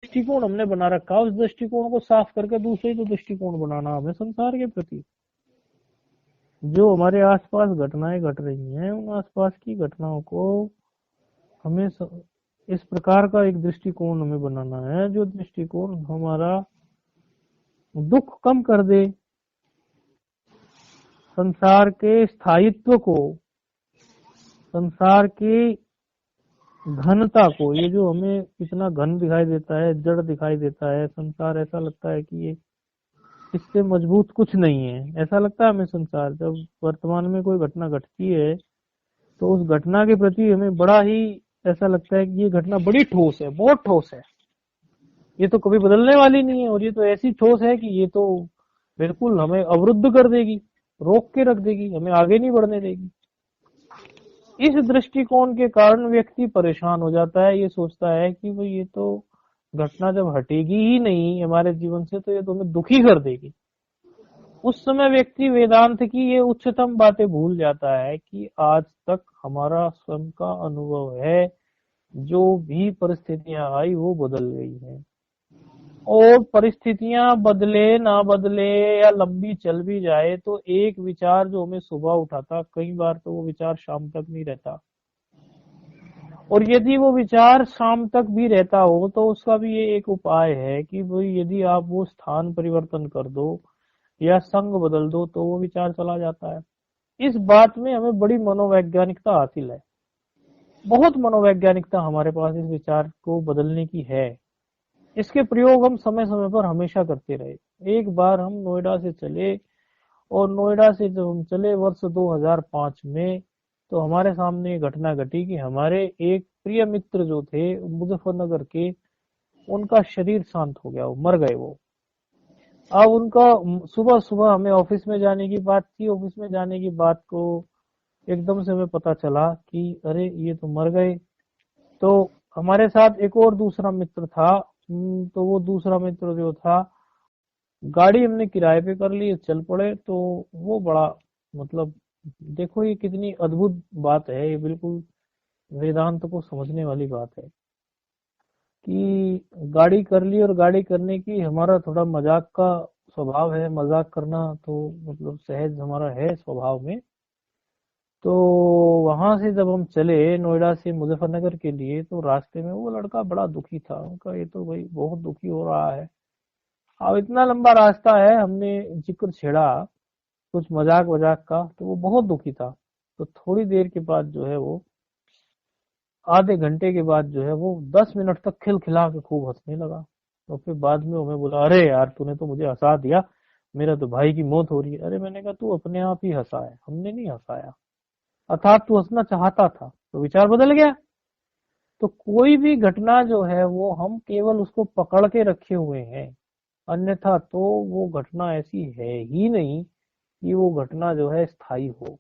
दृष्टिकोण हमने बना रखा, उस दृष्टिकोण को साफ करके दूसरे जो दृष्टिकोण बनाना हमें संसार के प्रति। जो हमारे आसपास घटनाएं घट रही हैं, उन आसपास की घटनाओं को हमें इस प्रकार का एक दृष्टिकोण हमें बनाना है, जो दृष्टिकोण हमारा दुख कम कर दे, संसार के स्थायित्व को, संसार की घनता को, ये जो हमें इतना घन दिखाई देता है, जड़ दिखाई देता है संसार, ऐसा लगता है कि ये इससे मजबूत कुछ नहीं है, ऐसा लगता है हमें संसार। जब वर्तमान में कोई घटना घटती है तो उस घटना के प्रति हमें बड़ा ही ऐसा लगता है कि ये घटना बड़ी ठोस है, बहुत ठोस है, ये तो कभी बदलने वाली नहीं है, और ये तो ऐसी ठोस है कि ये तो बिल्कुल हमें अवरुद्ध कर देगी, रोक के रख देगी, हमें आगे नहीं बढ़ने देगी। इस दृष्टिकोण के कारण व्यक्ति परेशान हो जाता है, ये सोचता है कि भाई ये तो घटना जब हटेगी ही नहीं हमारे जीवन से तो ये तो हमें दुखी कर देगी। उस समय व्यक्ति वेदांत की ये उच्चतम बातें भूल जाता है कि आज तक हमारा स्वयं का अनुभव है, जो भी परिस्थितियां आई वो बदल गई हैं, और परिस्थितियां बदले ना बदले या लंबी चल भी जाए तो एक विचार जो हमें सुबह उठाता, कई बार तो वो विचार शाम तक नहीं रहता, और यदि वो विचार शाम तक भी रहता हो तो उसका भी ये एक उपाय है कि भाई यदि आप वो स्थान परिवर्तन कर दो या संग बदल दो तो वो विचार चला जाता है। इस बात में हमें बड़ी मनोवैज्ञानिकता हासिल है, बहुत मनोवैज्ञानिकता हमारे पास इस विचार को बदलने की है। इसके प्रयोग हम समय समय पर हमेशा करते रहे। एक बार हम नोएडा से चले, और नोएडा से जब हम चले वर्ष 2005 में, तो हमारे सामने एक घटना घटी कि हमारे एक प्रिय मित्र जो थे मुजफ्फरनगर के, उनका शरीर शांत हो गया, वो मर गए वो। अब उनका सुबह सुबह हमें ऑफिस में जाने की बात थी, ऑफिस में जाने की बात को एकदम से हमें पता चला कि अरे ये तो मर गए। तो हमारे साथ एक और दूसरा मित्र था, तो वो दूसरा मित्र जो था, गाड़ी हमने किराए पे कर ली, चल पड़े। तो वो बड़ा मतलब देखो ये कितनी अद्भुत बात है, ये बिल्कुल वेदांत को समझने वाली बात है कि गाड़ी कर ली, और गाड़ी करने की हमारा थोड़ा मजाक का स्वभाव है, मजाक करना तो मतलब सहज हमारा है स्वभाव में। तो वहां से जब हम चले नोएडा से मुजफ्फरनगर के लिए, तो रास्ते में वो लड़का बड़ा दुखी था, उनका ये तो भाई बहुत दुखी हो रहा है। अब इतना लंबा रास्ता है, हमने जिक्र छेड़ा कुछ मजाक वजाक का, तो वो बहुत दुखी था। तो थोड़ी देर के बाद जो है वो, आधे घंटे के बाद जो है वो 10 मिनट तक खिलखिला के खूब हंसने लगा। तो फिर बाद में हमें बोला, अरे यार तूने तो मुझे हंसा दिया, मेरा तो भाई की मौत हो रही है। अरे मैंने कहा तू अपने आप ही हंसा है, हमने नहीं हंसाया, अर्थात तू हंसना चाहता था तो विचार बदल गया। तो कोई भी घटना जो है वो हम केवल उसको पकड़ के रखे हुए हैं, अन्यथा तो वो घटना ऐसी है ही नहीं कि वो घटना जो है स्थायी हो।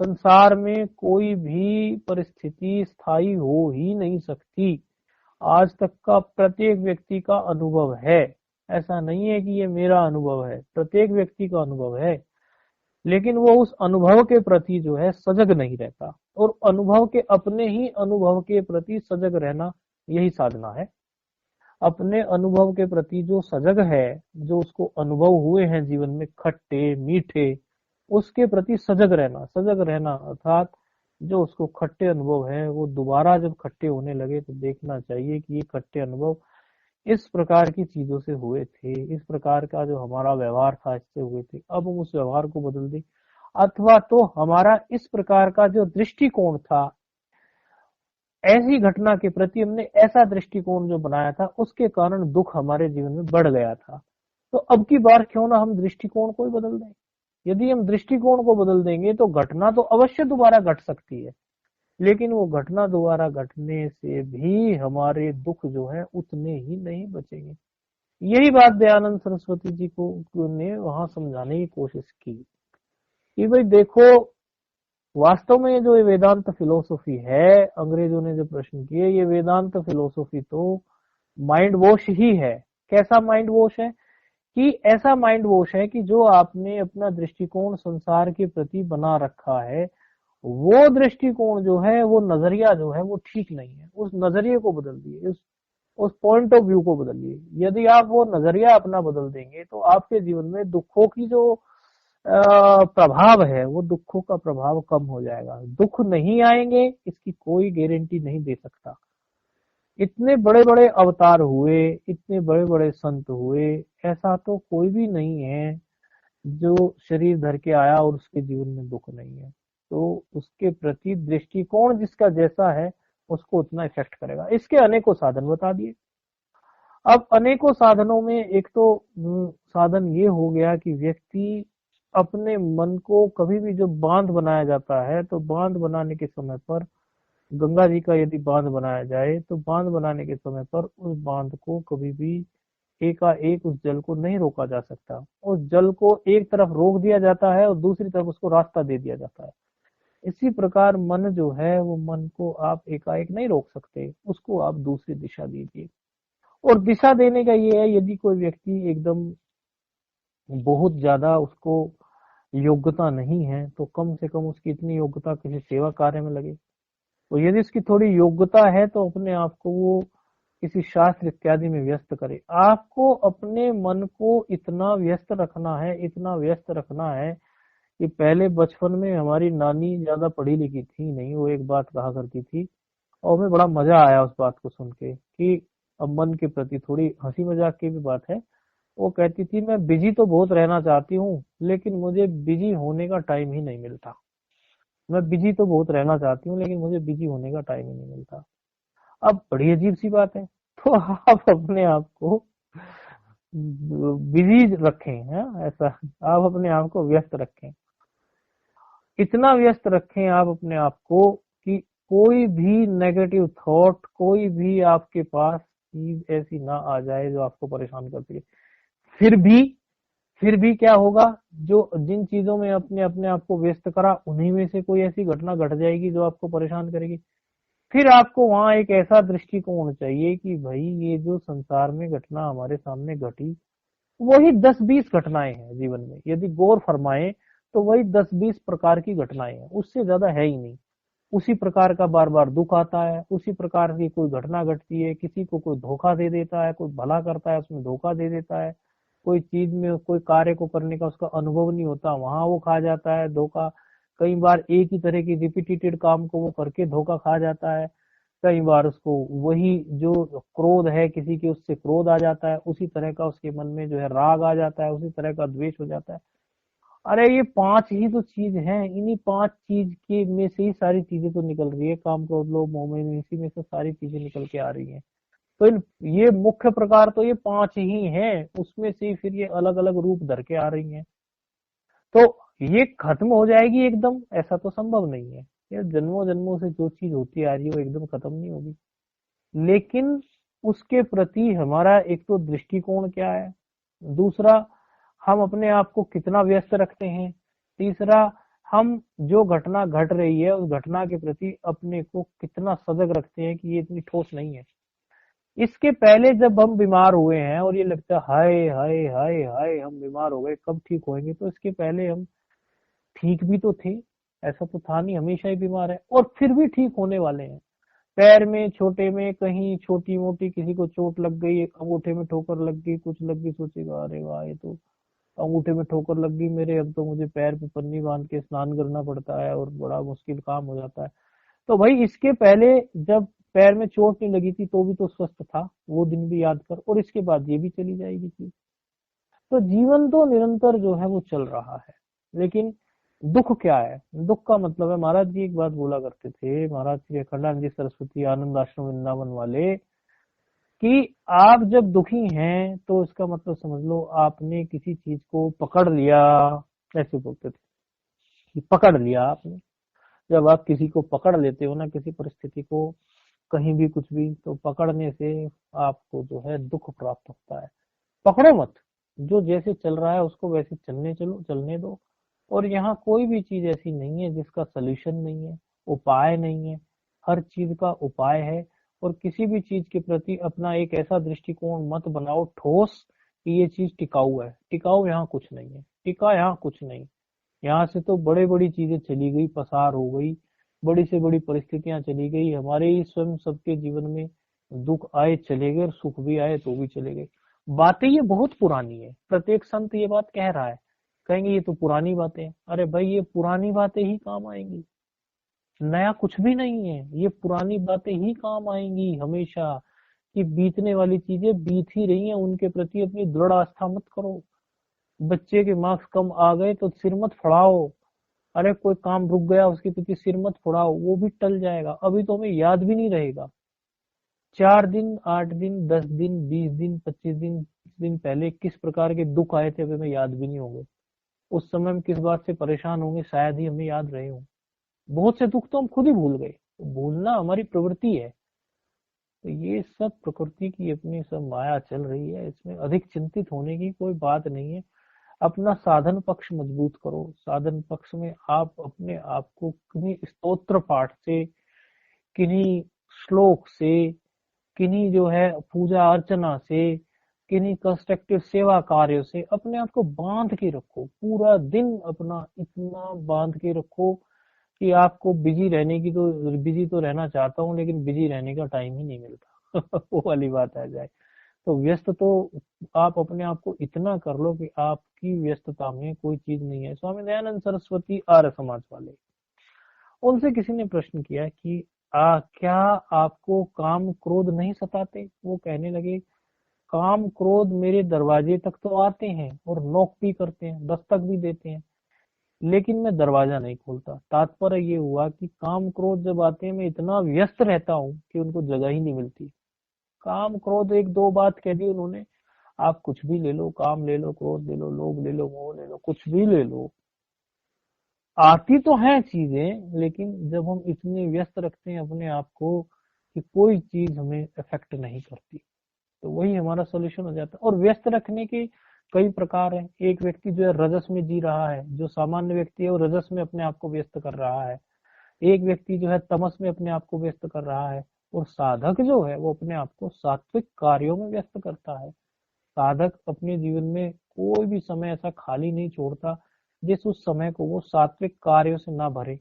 संसार में कोई भी परिस्थिति स्थायी हो ही नहीं सकती। आज तक का प्रत्येक व्यक्ति का अनुभव है, ऐसा नहीं है कि ये मेरा अनुभव है, प्रत्येक व्यक्ति का अनुभव है, लेकिन वो उस अनुभव के प्रति जो है सजग नहीं रहता, और अनुभव के, अपने ही अनुभव के प्रति सजग रहना यही साधना है। अपने अनुभव के प्रति जो सजग है, जो उसको अनुभव हुए हैं जीवन में खट्टे मीठे, उसके प्रति सजग रहना। सजग रहना अर्थात जो उसको खट्टे अनुभव है वो दोबारा जब खट्टे होने लगे तो देखना चाहिए कि ये खट्टे अनुभव इस प्रकार की चीजों से हुए थे, इस प्रकार का जो हमारा व्यवहार था इससे हुए थे, अब हम उस व्यवहार को बदल दें। अथवा तो हमारा इस प्रकार का जो दृष्टिकोण था, ऐसी घटना के प्रति हमने ऐसा दृष्टिकोण जो बनाया था, उसके कारण दुख हमारे जीवन में बढ़ गया था। तो अब की बार क्यों ना हम दृष्टिकोण को ही बदल दें। यदि हम दृष्टिकोण को बदल देंगे तो घटना तो अवश्य दोबारा घट सकती है, लेकिन वो घटना दोबारा घटने से भी हमारे दुख जो है उतने ही नहीं बचेंगे। यही बात दयानंद सरस्वती जी को ने वहां समझाने की कोशिश की कि भाई देखो, वास्तव में ये जो ये वेदांत फिलोसफी है, अंग्रेजों ने जो प्रश्न किए, ये वेदांत फिलोसफी तो माइंड वॉश ही है। कैसा माइंड वॉश है? कि ऐसा माइंड वॉश है कि जो आपने अपना दृष्टिकोण संसार के प्रति बना रखा है, वो दृष्टिकोण जो है, वो नजरिया जो है वो ठीक नहीं है, उस नजरिए को बदल दिए, उस उस पॉइंट ऑफ व्यू को बदलिए। यदि आप वो नजरिया अपना बदल देंगे तो आपके जीवन में दुखों की जो प्रभाव है, वो दुखों का प्रभाव कम हो जाएगा। दुख नहीं आएंगे इसकी कोई गारंटी नहीं दे सकता। इतने बड़े बड़े अवतार हुए, इतने बड़े बड़े संत हुए, ऐसा तो कोई भी नहीं है जो शरीर धर के आया और उसके जीवन में दुख नहीं है। तो उसके प्रति दृष्टिकोण जिसका जैसा है उसको उतना इफेक्ट करेगा। इसके अनेकों साधन बता दिए। अब अनेकों साधनों में एक तो साधन ये हो गया कि व्यक्ति अपने मन को कभी भी जो बांध बनाया जाता है, तो बांध बनाने के समय पर, गंगा जी का यदि बांध बनाया जाए तो बांध बनाने के समय पर उस बांध को कभी भी एकाएक उस जल को नहीं रोका जा सकता। उस जल को एक तरफ रोक दिया जाता है और दूसरी तरफ उसको रास्ता दे दिया जाता है। इसी प्रकार मन जो है, वो मन को आप एकाएक नहीं रोक सकते, उसको आप दूसरी दिशा दीजिए। और दिशा देने का ये है, यदि कोई व्यक्ति एकदम बहुत ज्यादा उसको योग्यता नहीं है तो कम से कम उसकी इतनी योग्यता किसी सेवा कार्य में लगे। और यदि उसकी थोड़ी योग्यता है तो अपने आप को वो किसी शास्त्र इत्यादि में व्यस्त करे। आपको अपने मन को इतना व्यस्त रखना है, इतना व्यस्त रखना है कि पहले बचपन में हमारी नानी ज्यादा पढ़ी लिखी थी नहीं, वो एक बात कहा करती थी और हमें बड़ा मजा आया उस बात को सुन के कि अब मन के प्रति थोड़ी हंसी मजाक की भी बात है। वो कहती थी, मैं बिजी तो बहुत रहना चाहती हूँ लेकिन मुझे बिजी होने का टाइम ही नहीं मिलता। मैं बिजी तो बहुत रहना चाहती हूँ लेकिन मुझे बिजी होने का टाइम ही नहीं मिलता। अब बड़ी अजीब सी बात है। तो आप अपने आप को बिजी रखें, है ऐसा, आप अपने आप को व्यस्त रखें, इतना व्यस्त रखें आप अपने आप को कि कोई भी नेगेटिव थॉट, कोई भी आपके पास चीज ऐसी ना आ जाए जो आपको परेशान कर सके। फिर भी फिर भी क्या होगा, जो जिन चीजों में अपने अपने आप को व्यस्त करा उन्हीं में से कोई ऐसी घटना घट जाएगी जो आपको परेशान करेगी। फिर आपको वहां एक ऐसा दृष्टिकोण चाहिए कि भाई ये जो संसार में घटना हमारे सामने घटी, वही 10-20 घटनाएं हैं जीवन में। यदि गौर फरमाएं तो वही 10-20 प्रकार की घटनाएं हैं, उससे ज्यादा है ही नहीं। उसी प्रकार का बार बार दुख आता है, उसी प्रकार की कोई घटना घटती है, किसी को कोई धोखा दे देता है, कोई भला करता है उसमें धोखा दे देता है, कोई चीज में कोई कार्य को करने का उसका अनुभव नहीं होता, वहां वो खा जाता है धोखा। कई बार एक ही तरह की रिपीटेटेड काम को वो करके धोखा खा जाता है। कई बार उसको वही जो क्रोध है किसी के, उससे क्रोध आ जाता है, उसी तरह का उसके मन में जो है राग आ जाता है, उसी तरह का द्वेष हो जाता है। अरे ये 5 ही तो चीज हैं, इन्हीं 5 चीज के में से ही सारी चीजें तो निकल रही है, काम क्रोध लोभ मोह में, इसी में से सारी चीजें निकल के आ रही हैं। तो ये मुख्य प्रकार तो ये 5 ही हैं, उसमें से फिर ये अलग अलग रूप धर के आ रही हैं। तो ये खत्म हो जाएगी एकदम, ऐसा तो संभव नहीं है। ये जन्मों जन्मों से जो चीज होती आ रही है वो एकदम खत्म नहीं होगी। लेकिन उसके प्रति हमारा एक तो दृष्टिकोण क्या है, दूसरा हम अपने आप को कितना व्यस्त रखते हैं, तीसरा हम जो घटना घट रही है उस घटना के प्रति अपने को कितना सजग रखते हैं कि ये इतनी ठोस नहीं है। इसके पहले जब हम बीमार हुए हैं और ये लगता है हाय हाय हाय हाय हम बीमार हो गए, कब ठीक होएंगे, तो इसके पहले हम ठीक भी तो थे। ऐसा तो था नहीं हमेशा ही बीमार है, और फिर भी ठीक होने वाले हैं। पैर में छोटे में कहीं छोटी मोटी किसी को चोट लग गई, अंगूठे में ठोकर लग गई, कुछ लग गई, सोचेगा अरे वाह ये तो अंगूठे में ठोकर लग गई मेरे, अब तो मुझे पैर पे पन्नी बांध के स्नान करना पड़ता है और बड़ा मुश्किल काम हो जाता है। तो भाई इसके पहले जब पैर में चोट नहीं लगी थी तो भी तो स्वस्थ था, वो दिन भी याद कर, और इसके बाद ये भी चली जाएगी चीज। तो जीवन तो निरंतर जो है वो चल रहा है। लेकिन दुख क्या है, दुख का मतलब है, महाराज जी एक बात बोला करते थे, महाराज श्री अखंडानंद जी सरस्वती आनंद आश्रम वृंदावन वाले, कि आप जब दुखी हैं तो इसका मतलब समझ लो आपने किसी चीज को पकड़ लिया। ऐसे बोलते थे कि पकड़ लिया आपने। जब आप किसी को पकड़ लेते हो ना, किसी परिस्थिति को, कहीं भी कुछ भी, तो पकड़ने से आपको जो है दुख प्राप्त होता है। पकड़ो मत, जो जैसे चल रहा है उसको वैसे चलने दो। और यहाँ कोई भी चीज ऐसी नहीं है जिसका सोल्यूशन नहीं है, उपाय नहीं है। हर चीज का उपाय है। और किसी भी चीज के प्रति अपना एक ऐसा दृष्टिकोण मत बनाओ ठोस कि ये चीज टिकाऊ है। टिकाऊ यहाँ कुछ नहीं है, टिका यहाँ कुछ नहीं। यहाँ से तो बड़े बड़ी चीजें चली गई, पसार हो गई, बड़ी से बड़ी परिस्थितियां चली गई, हमारे ही स्वयं सबके जीवन में दुख आए चले गए और सुख भी आए तो भी चले गए। बातें ये बहुत पुरानी है, प्रत्येक संत ये बात कह रहा है। कहेंगे ये तो पुरानी बातें हैं। अरे भाई, ये पुरानी बातें ही काम आएंगी, नया कुछ भी नहीं है। ये पुरानी बातें ही काम आएंगी हमेशा, कि बीतने वाली चीजें बीत ही रही हैं, उनके प्रति अपनी दृढ़ आस्था मत करो। बच्चे के मार्क्स कम आ गए तो सिर मत फड़ाओ। अरे कोई काम रुक गया उसके प्रति सिर मत फड़ाओ, वो भी टल जाएगा, अभी तो हमें याद भी नहीं रहेगा। 4 दिन, 8 दिन, 10 दिन, 20 दिन, 25 दिन पहले किस प्रकार के दुख आए थे, अभी हमें याद भी नहीं होंगे। उस समय हम किस बात से परेशान होंगे, शायद ही हमें याद रहे हों। बहुत से दुख तो हम खुद ही भूल गए। तो भूलना हमारी प्रवृत्ति है। तो ये सब प्रकृति की अपनी सब माया चल रही है, इसमें अधिक चिंतित होने की कोई बात नहीं है। अपना साधन पक्ष मजबूत करो। साधन पक्ष में आप अपने आप को किन्हीं स्तोत्र पाठ से, किन्हीं श्लोक से, किन्हीं जो है पूजा अर्चना से, किन्हीं कंस्ट्रक्टिव सेवा कार्यों से अपने आप को बांध के रखो। पूरा दिन अपना इतना बांध के रखो कि आपको बिजी रहने की, तो बिजी तो रहना चाहता हूँ लेकिन बिजी रहने का टाइम ही नहीं मिलता। वो वाली बात आ जाए। तो व्यस्त तो आप अपने आप को इतना कर लो कि आपकी व्यस्तता में कोई चीज नहीं है। स्वामी दयानंद सरस्वती आर्य समाज वाले, उनसे किसी ने प्रश्न किया कि क्या आपको काम क्रोध नहीं सताते? वो कहने लगे, काम क्रोध मेरे दरवाजे तक तो आते हैं और नॉक भी करते हैं, दस्तक भी देते हैं, लेकिन मैं दरवाजा नहीं खोलता। तात्पर्य ये हुआ कि काम क्रोध जब आते हैं मैं इतना व्यस्त रहता हूँ कि उनको जगह ही नहीं मिलती। काम क्रोध एक दो बात कह दी उन्होंने। आप कुछ भी ले लो, काम ले लो, क्रोध ले लो, लोभ ले लो, मोह ले लो, कुछ भी ले लो, आती तो है चीजें, लेकिन जब हम इतने व्यस्त रखते हैं अपने आप को कि कोई चीज हमें अफेक्ट नहीं करती, तो वही हमारा सोल्यूशन हो जाता है। और व्यस्त रखने के कई प्रकार हैं। एक व्यक्ति जो है रजस में जी रहा है, जो सामान्य व्यक्ति है वो रजस में अपने आप को व्यस्त कर रहा है। एक व्यक्ति जो है तमस में अपने आप को व्यस्त कर रहा है। और साधक जो है वो अपने आप को सात्विक कार्यों में व्यस्त करता है। साधक अपने जीवन में कोई भी समय ऐसा खाली नहीं छोड़ता जिस उस समय को वो सात्विक कार्यों से ना भरे।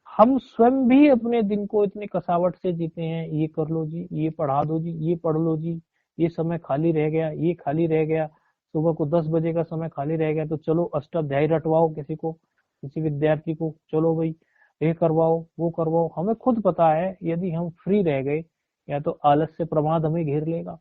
हम स्वयं भी अपने दिन को इतनी कसावट से जीते हैं, ये कर लो जी, ये पढ़ा दो जी, ये पढ़ लो जी, ये समय खाली रह गया, ये खाली रह गया, सुबह को 10 बजे का समय खाली रह गया तो चलो अष्टाध्यायी रटवाओ किसी को, किसी विद्यार्थी को, चलो भाई ये करवाओ वो करवाओ। हमें खुद पता है यदि हम फ्री रह गए, या तो आलस से प्रमाद हमें घेर लेगा,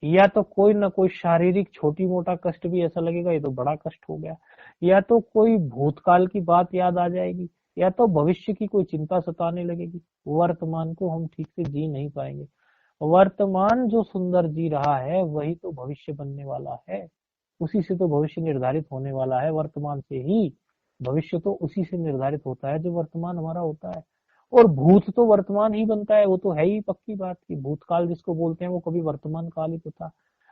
या तो कोई ना कोई शारीरिक छोटी मोटा कष्ट भी ऐसा लगेगा ये तो बड़ा कष्ट हो गया, या तो कोई भूतकाल की बात याद आ जाएगी, या तो भविष्य की कोई चिंता सताने लगेगी। वर्तमान को हम ठीक से जी नहीं पाएंगे। वर्तमान जो सुंदर जी रहा है वही तो भविष्य बनने वाला है। उसी से तो भविष्य निर्धारित होने वाला है, वर्तमान से ही। भविष्य तो उसी से निर्धारित होता है जो वर्तमान हमारा होता है। और भूत तो वर्तमान ही बनता है, वो तो है ही पक्की बात की भूतकाल जिसको बोलते हैं वो कभी वर्तमान काल ही तो था।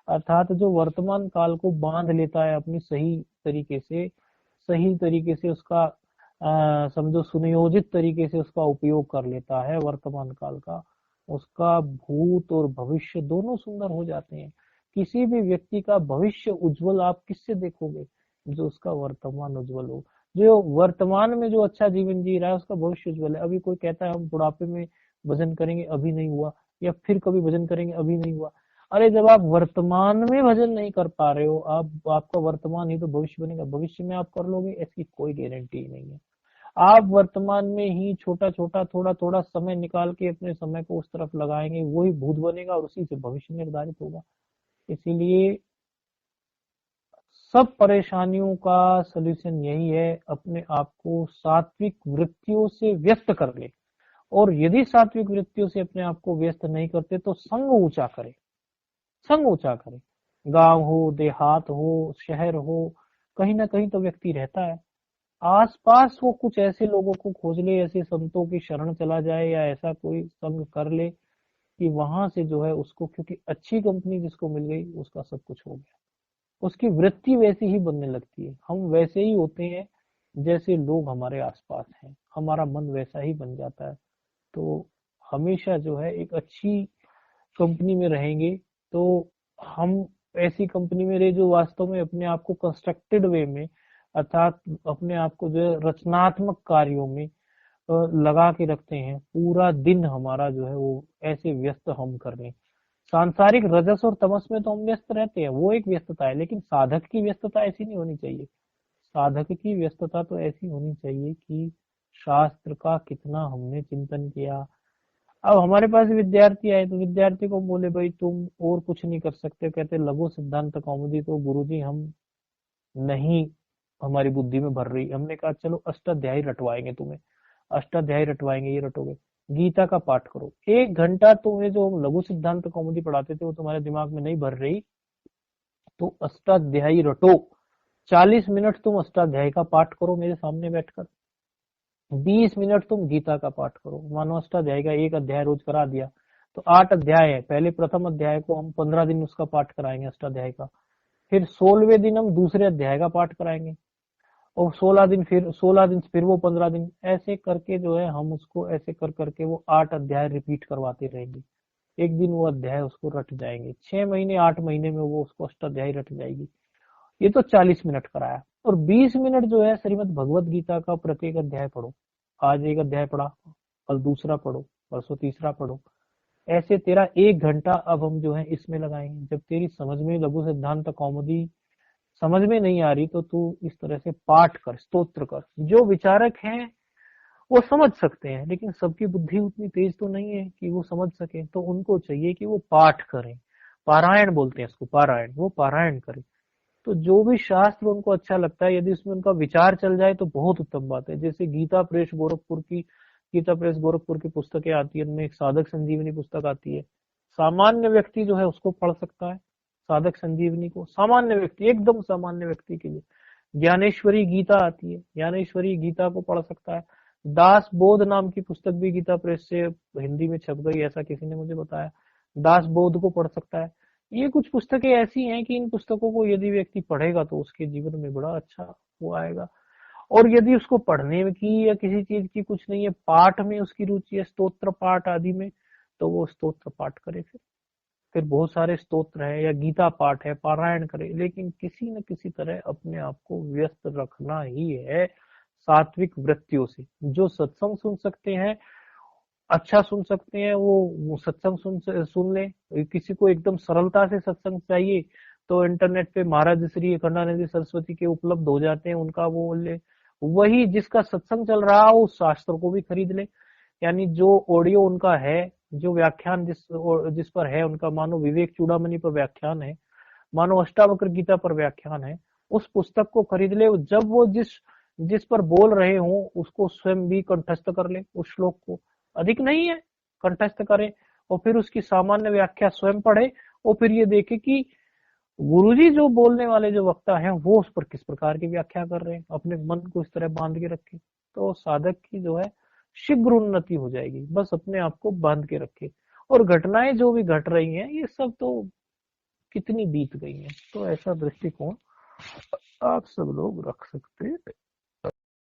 अर्थात जो वर्तमान काल को बांध लेता है अपनी सही तरीके से उसका समझो सुनियोजित तरीके से उसका उपयोग कर लेता है वर्तमान काल का, उसका भूत और भविष्य दोनों सुंदर हो जाते हैं। किसी भी व्यक्ति का भविष्य उज्जवल आप किससे देखोगे? जो उसका वर्तमान उज्जवल हो। जो वर्तमान में जो अच्छा जीवन जी रहा है उसका भविष्य उज्जवल है। अभी कोई कहता है हम बुढ़ापे में भजन करेंगे, अभी नहीं हुआ, या फिर कभी भजन करेंगे, अभी नहीं हुआ। अरे जब आप वर्तमान में भजन नहीं कर पा रहे हो, आप आपका वर्तमान ही तो भविष्य बनेगा। भविष्य में आप कर लोगे ऐसी कोई गारंटी नहीं है। आप वर्तमान में ही छोटा छोटा थोड़ा थोड़ा समय निकाल के अपने समय को उस तरफ लगाएंगे, वही भूत बनेगा और उसी से भविष्य निर्धारित होगा। इसीलिए सब परेशानियों का सलूशन यही है, अपने आप को सात्विक वृत्तियों से व्यस्त कर ले। और यदि सात्विक वृत्तियों से अपने आप को व्यस्त नहीं करते तो संग ऊंचा करें। संग ऊंचा करें। गांव हो, देहात हो, शहर हो, कहीं ना कहीं तो व्यक्ति रहता है। आसपास वो कुछ ऐसे लोगों को खोज ले, ऐसे संतों की शरण चला जाए, या ऐसा कोई संग कर ले कि वहां से जो है उसको, क्योंकि अच्छी कंपनी जिसको मिल गई उसका सब कुछ हो गया। उसकी वृत्ति वैसी ही बनने लगती है। हम वैसे ही होते हैं जैसे लोग हमारे आसपास हैं, हमारा मन वैसा ही बन जाता है। तो हमेशा जो है एक अच्छी कंपनी में रहेंगे तो हम ऐसी कंपनी में रहे जो वास्तव में अपने आप को कंस्ट्रक्टेड वे में, अर्थात अपने आप को जो है रचनात्मक कार्यों में, लगा के रखते हैं, पूरा दिन हमारा जो है वो ऐसे व्यस्त हम कर रहे हैं। सांसारिक रजस और तमस में तो हम व्यस्त रहते हैं, वो एक व्यस्तता है, लेकिन साधक की व्यस्तता ऐसी नहीं होनी चाहिए। साधक की व्यस्तता तो ऐसी होनी चाहिए कि शास्त्र का कितना हमने चिंतन किया। अब हमारे पास विद्यार्थी आए तो विद्यार्थी को बोले भाई तुम और कुछ नहीं कर सकते, कहते लघु सिद्धांत कौमुदी तो गुरुजी हम नहीं, हमारी बुद्धि में भर रही। हमने कहा चलो अष्टाध्यायी रटवाएंगे तुम्हें, अष्टाध्यायी रटवाएंगे, ये रटोगे। गीता का पाठ करो 1 घंटा, तुम्हें जो हम लघु सिद्धांत कौमुदी पढ़ाते थे वो तुम्हारे दिमाग में नहीं भर रही, तो अष्टाध्यायी रटो। 40 मिनट तुम अष्टाध्यायी का पाठ करो मेरे सामने बैठकर, 20 मिनट तुम गीता का पाठ करो। मानो अष्टाध्यायी का एक अध्याय रोज करा दिया तो 8 अध्याय है, पहले प्रथम अध्याय को हम 15 दिन उसका पाठ कराएंगे अष्टाध्याय का, फिर 16वें दिन हम दूसरे अध्याय का पाठ कराएंगे, और 16 दिन, फिर 16 दिन, फिर वो 15 दिन, ऐसे करके जो है हम उसको ऐसे कर करके वो 8 अध्याय रिपीट करवाते रहेंगे। एक दिन वो अध्याय उसको रट जाएंगे, 6 महीने 8 महीने में वो उसको अष्टाध्यायी रट जाएगी। ये तो 40 मिनट कराया। और 20 मिनट जो है श्रीमद् भगवत गीता का प्रत्येक अध्याय पढ़ो। आज एक अध्याय पढ़ा, कल दूसरा पढ़ो, परसों तीसरा पढ़ो। ऐसे तेरा 1 घंटा अब हम जो है इसमें लगाएंगे। जब तेरी समझ में लघु सिद्धांत कौमुदी समझ में नहीं आ रही तो तू इस तरह से पाठ कर, स्तोत्र कर। जो विचारक हैं वो समझ सकते हैं, लेकिन सबकी बुद्धि उतनी तेज तो नहीं है कि वो समझ सके, तो उनको चाहिए कि वो पाठ करें। पारायण बोलते हैं इसको, पारायण, वो पारायण करें। तो जो भी शास्त्र उनको अच्छा लगता है, यदि उसमें उनका विचार चल जाए तो बहुत उत्तम बात है। जैसे गीता प्रेस गोरखपुर की पुस्तकें आती है, उनमें एक साधक संजीवनी पुस्तक आती है। सामान्य व्यक्ति जो है उसको पढ़ सकता है, साधक संजीवनी को, सामान्य व्यक्ति, एकदम सामान्य व्यक्ति के लिए। ज्ञानेश्वरी गीता आती है, ज्ञानेश्वरी गीता को पढ़ सकता है। दास बोध नाम की पुस्तक भी गीता प्रेस से हिंदी में छप गई, ऐसा किसी ने मुझे बताया। दास बोध को पढ़ सकता है। ये कुछ पुस्तकें ऐसी हैं कि इन पुस्तकों को यदि व्यक्ति पढ़ेगा तो उसके जीवन में बड़ा अच्छा वो आएगा। और यदि उसको पढ़ने की या किसी चीज की कुछ नहीं है, पाठ में उसकी रुचि है, स्तोत्र पाठ आदि में, तो वो स्तोत्र पाठ करे। फिर बहुत सारे स्तोत्र है या गीता पाठ है, पारायण करे, लेकिन किसी न किसी तरह अपने आप को व्यस्त रखना ही है सात्विक वृत्तियों से। जो सत्संग सुन सकते हैं, अच्छा सुन सकते हैं, वो सत्संग सुन ले। किसी को एकदम सरलता से सत्संग चाहिए तो इंटरनेट पे महाराज श्री अखंडानंद सरस्वती के उपलब्ध हो जाते हैं, उनका वो ले। वही जिसका सत्संग चल रहा हो उस शास्त्र को भी खरीद ले। यानी जो ऑडियो उनका है, जो व्याख्यान जिस पर है उनका, मानो विवेक चूड़ामणि पर व्याख्यान है, मानो अष्टावक्र गीता पर व्याख्यान है, उस पुस्तक को खरीद ले। जब वो जिस जिस पर बोल रहे हो उसको स्वयं भी कंठस्थ कर ले, उस श्लोक को, अधिक नहीं है, कंठस्थ करे, और फिर उसकी सामान्य व्याख्या स्वयं पढ़े, और फिर ये देखे कि गुरुजी जो बोलने वाले जो वक्ता हैं वो उस पर किस प्रकार की व्याख्या कर रहे हैं, अपने मन को इस तरह बांध के रखे, तो साधक की जो है शीघ्र उन्नति हो जाएगी। बस अपने आप को बांध के रखे। और घटनाएं जो भी घट रही हैं ये सब तो कितनी बीत गई हैं, तो ऐसा दृष्टिकोण आप सब लोग रख सकते हैं।